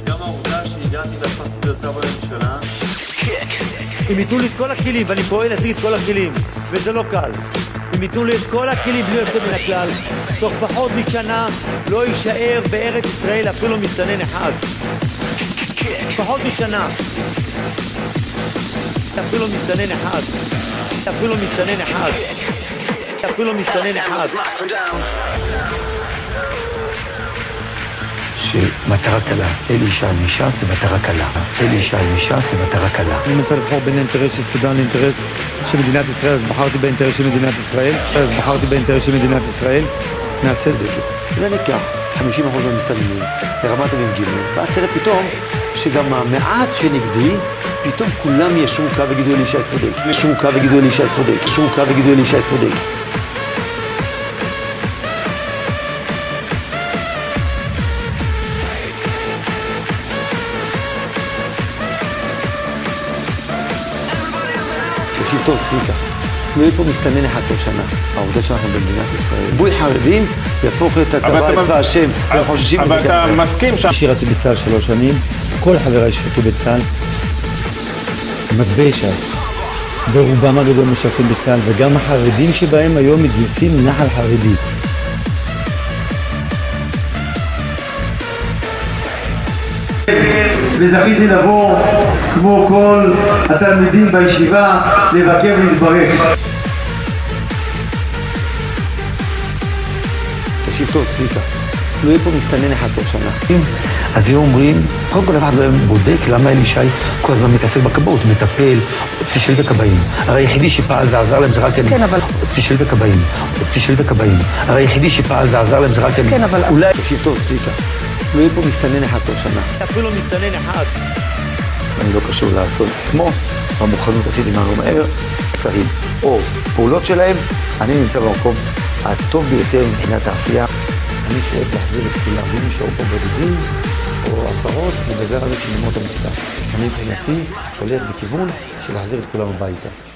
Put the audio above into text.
וגם העובדה שהגעתי והפכתי להיות שר בממשלה, אם ייתנו לי את כל הכלים, ואני פועל להשיג את כל הכלים, וזה לא קל. אם ייתנו לי את כל הכלים בלי יוצא מן הכלל, תוך פחות משנה לא יישאר בארץ ישראל אפילו מסתנן אחד. פחות משנה. אפילו מסתנן אחד. אפילו מסתנן אחד. אפילו מסתנן אחד. שמטרה קלה, אלי ישי מש"ס זה מטרה קלה. אלי ישי מש"ס זה מטרה קלה. אני רוצה לבחור בין האינטרס של סודן לאינטרס של מדינת ישראל, אז בחרתי באינטרס של מדינת ישראל. נעשה דקת. וניקח 50% מהמסתננים לרמת אביב ג' ואז תראה פתאום שגם המעט שנגדי, פתאום כולם ישרו קו וגידו אלי ישי צודק. ישרו קו וגידו אלי ישי צודק. ישרו קו וגידו אלי ישי צודק. תקשיב טוב צביקה, לא יהיה פה מסתנן אחד כל שנה, העובדה שאנחנו במדינת ישראל. בוי חרדים יהפוך את הצבא לצבא השם, הם חוששים אבל אתה מסכים שם. שירתי בצה"ל 3 שנים, כל חבריי שירתו בצה"ל, מצביעי ש"ס, ברובם הגדול משרתים בצה"ל, וגם החרדים שבהם היום מתגייסים נחל חרדי. וזכיתי לבוא כמו כל התלמידים בישיבה לבקר ולהתברך. תקשיב טוב צביקה, לא יהיה פה מסתנן אחד כל שנה. אז הם אומרים, קודם כל אחד בודק למה אלי ישי כל הזמן מתעסק בכבאות, מטפל, תשאל את הכבאים. הרי היחידי שפעל ועזר להם זה רק אני. כן, אבל... תשאל את הכבאים. הרי היחידי שפעל ועזר להם זה רק אני. כן, אבל... אולי... תקשיב טוב צביקה, לא יהיה פה מסתנן אחד כל שנה. אפילו מסתנן אחד. אני לא קשור לאסון עצמו, במוכנות עשיתי מהר, שרים או פעולות שלהם, אני נמצא במקום הטוב ביותר מבחינת העשייה. אני שואף להחזיר את כולם, ואם נשארו פה בודדים או עשרות, נדבר על זה כשנגמור את המבצע. אני מבחינתי הולך בכיוון של להחזיר את כולם הביתה.